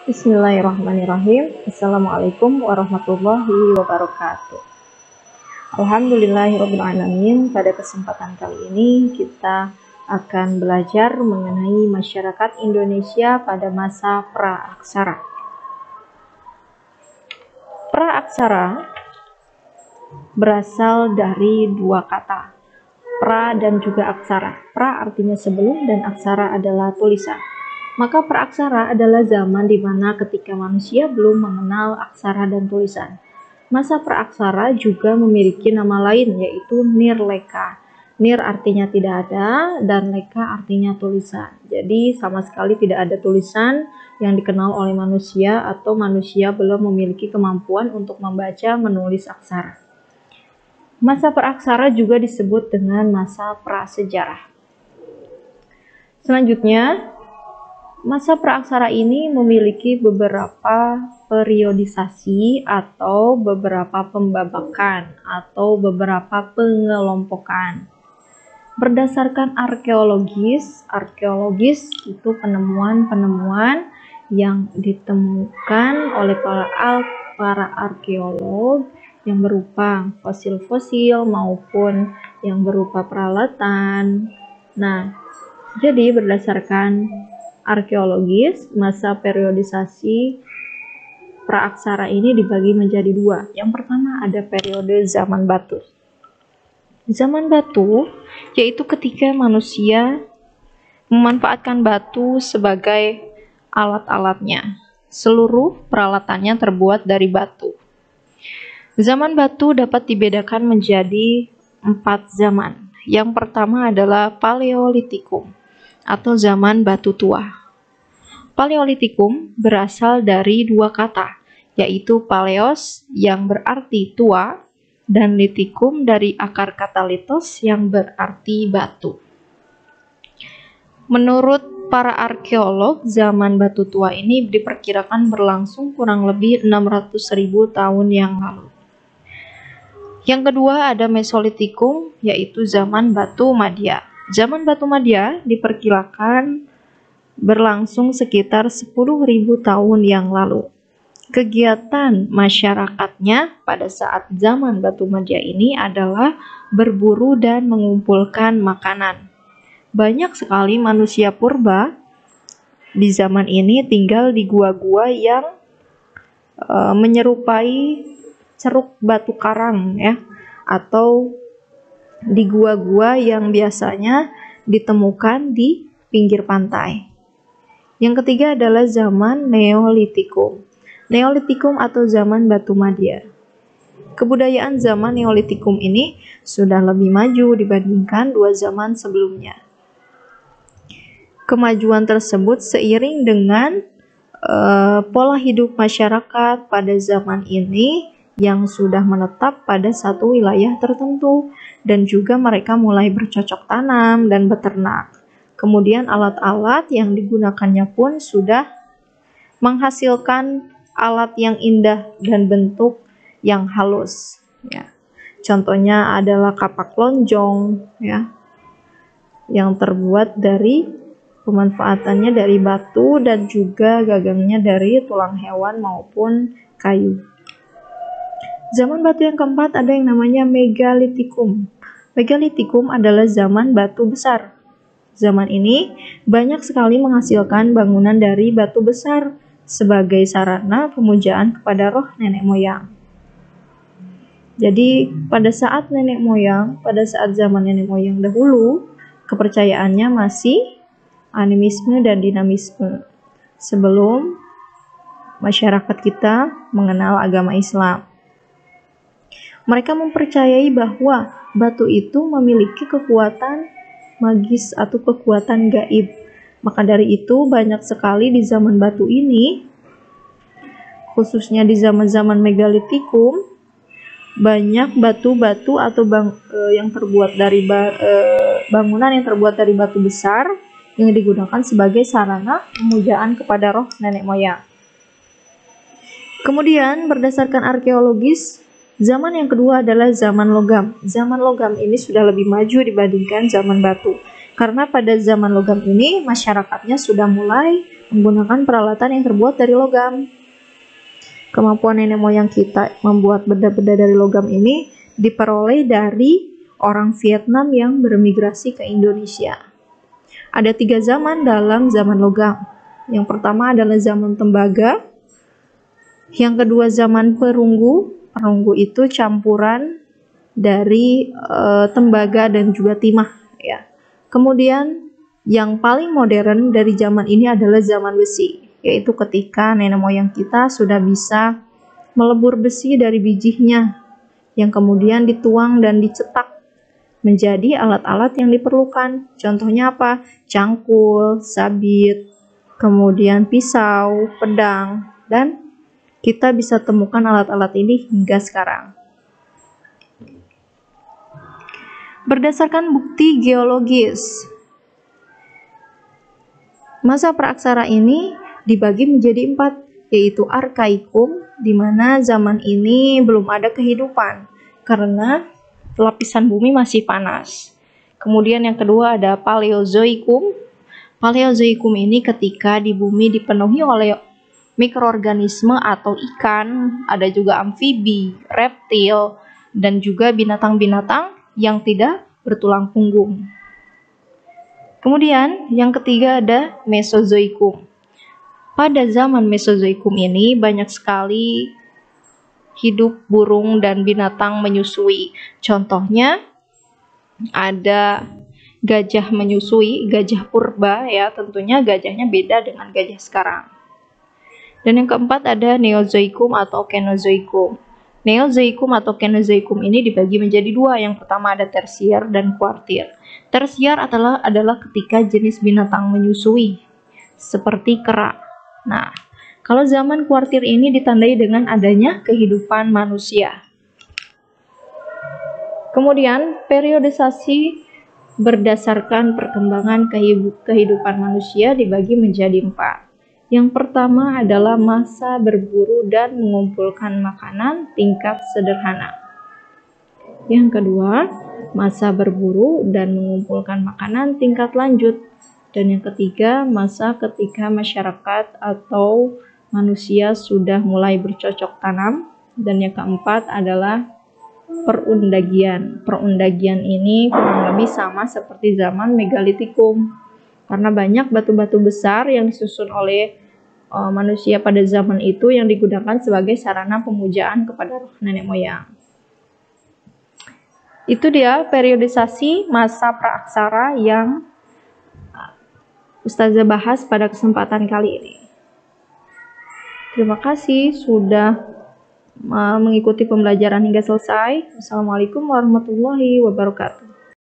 Bismillahirrahmanirrahim. Assalamualaikum warahmatullahi wabarakatuh. Alhamdulillahirrahmanirrahim. Pada kesempatan kali ini kita akan belajar mengenai masyarakat Indonesia pada masa praaksara. Praaksara berasal dari dua kata, pra dan juga aksara. Pra artinya sebelum dan aksara adalah tulisan. Maka praaksara adalah zaman di mana ketika manusia belum mengenal aksara dan tulisan. Masa praaksara juga memiliki nama lain, yaitu nirleka. Nir artinya tidak ada dan leka artinya tulisan. Jadi sama sekali tidak ada tulisan yang dikenal oleh manusia atau manusia belum memiliki kemampuan untuk membaca menulis aksara. Masa praaksara juga disebut dengan masa prasejarah. Selanjutnya, masa praaksara ini memiliki beberapa periodisasi atau beberapa pembabakan atau beberapa pengelompokan. Berdasarkan arkeologis itu penemuan-penemuan yang ditemukan oleh para arkeolog yang berupa fosil-fosil maupun yang berupa peralatan. Nah, jadi berdasarkan arkeologis, masa periodisasi praaksara ini dibagi menjadi dua. Yang pertama ada periode zaman batu. Zaman batu yaitu ketika manusia memanfaatkan batu sebagai alat-alatnya. Seluruh peralatannya terbuat dari batu. Zaman batu dapat dibedakan menjadi 4 zaman. Yang pertama adalah Paleolitikum atau zaman batu tua. Paleolitikum berasal dari dua kata, yaitu paleos yang berarti tua dan litikum dari akar kata litos yang berarti batu. Menurut para arkeolog, zaman batu tua ini diperkirakan berlangsung kurang lebih 600.000 tahun yang lalu. Yang kedua ada Mesolitikum, yaitu zaman batu madya. Zaman batu madya diperkirakan berlangsung sekitar 10.000 tahun yang lalu. Kegiatan masyarakatnya pada saat zaman batu madya ini adalah berburu dan mengumpulkan makanan. Banyak sekali manusia purba di zaman ini tinggal di gua-gua yang menyerupai ceruk batu karang ya, atau di gua-gua yang biasanya ditemukan di pinggir pantai. Yang ketiga adalah zaman Neolitikum. Neolitikum atau zaman batu madya. Kebudayaan zaman Neolitikum ini sudah lebih maju dibandingkan dua zaman sebelumnya. Kemajuan tersebut seiring dengan pola hidup masyarakat pada zaman ini yang sudah menetap pada satu wilayah tertentu, dan juga mereka mulai bercocok tanam dan beternak. Kemudian alat-alat yang digunakannya pun sudah menghasilkan alat yang indah dan bentuk yang halus. Ya. Contohnya adalah kapak lonjong, ya, yang terbuat dari pemanfaatannya dari batu dan juga gagangnya dari tulang hewan maupun kayu. Zaman batu yang keempat ada yang namanya Megalitikum. Megalitikum adalah zaman batu besar. Zaman ini banyak sekali menghasilkan bangunan dari batu besar sebagai sarana pemujaan kepada roh nenek moyang. Jadi pada saat zaman nenek moyang dahulu, kepercayaannya masih animisme dan dinamisme. Sebelum masyarakat kita mengenal agama Islam. Mereka mempercayai bahwa batu itu memiliki kekuatan magis atau kekuatan gaib. Maka dari itu banyak sekali di zaman batu ini, khususnya di zaman-zaman Megalitikum, banyak batu-batu atau yang terbuat dari bangunan yang terbuat dari batu besar yang digunakan sebagai sarana pemujaan kepada roh nenek moyang. Kemudian berdasarkan arkeologis, zaman yang kedua adalah zaman logam. Zaman logam ini sudah lebih maju dibandingkan zaman batu. Karena pada zaman logam ini masyarakatnya sudah mulai menggunakan peralatan yang terbuat dari logam. Kemampuan nenek moyang kita membuat benda-benda dari logam ini diperoleh dari orang Vietnam yang bermigrasi ke Indonesia. Ada 3 zaman dalam zaman logam. Yang pertama adalah zaman tembaga, yang kedua zaman perunggu. Perunggu itu campuran dari tembaga dan juga timah ya. Kemudian yang paling modern dari zaman ini adalah zaman besi, yaitu ketika nenek moyang kita sudah bisa melebur besi dari bijinya yang kemudian dituang dan dicetak menjadi alat-alat yang diperlukan. Contohnya apa? Cangkul, sabit, kemudian pisau, pedang, dan kita bisa temukan alat-alat ini hingga sekarang. Berdasarkan bukti geologis, masa praaksara ini dibagi menjadi 4, yaitu Arkaikum, di mana zaman ini belum ada kehidupan karena lapisan bumi masih panas. Kemudian yang kedua ada Paleozoikum. Paleozoikum ini ketika di bumi dipenuhi oleh mikroorganisme atau ikan, ada juga amfibi, reptil, dan juga binatang-binatang yang tidak bertulang punggung. Kemudian yang ketiga ada Mesozoikum. Pada zaman Mesozoikum ini banyak sekali hidup burung dan binatang menyusui. Contohnya ada gajah menyusui, gajah purba ya, tentunya gajahnya beda dengan gajah sekarang. Dan yang keempat ada Neozoikum atau Kenozoikum. Neozoikum atau Kenozoikum ini dibagi menjadi 2. Yang pertama ada Tersier dan Kuartir. Tersier adalah ketika jenis binatang menyusui, seperti kera. Nah, kalau zaman Kuartir ini ditandai dengan adanya kehidupan manusia. Kemudian periodisasi berdasarkan perkembangan kehidupan manusia dibagi menjadi 4. Yang pertama adalah masa berburu dan mengumpulkan makanan tingkat sederhana. Yang kedua, masa berburu dan mengumpulkan makanan tingkat lanjut. Dan yang ketiga, masa ketika masyarakat atau manusia sudah mulai bercocok tanam. Dan yang keempat adalah perundagian. Perundagian ini kurang lebih sama seperti zaman Megalitikum. Karena banyak batu-batu besar yang disusun oleh manusia pada zaman itu yang digunakan sebagai sarana pemujaan kepada roh nenek moyang. Itu dia periodisasi masa praaksara yang Ustazah bahas pada kesempatan kali ini. Terima kasih sudah mengikuti pembelajaran hingga selesai. Wassalamualaikum warahmatullahi wabarakatuh.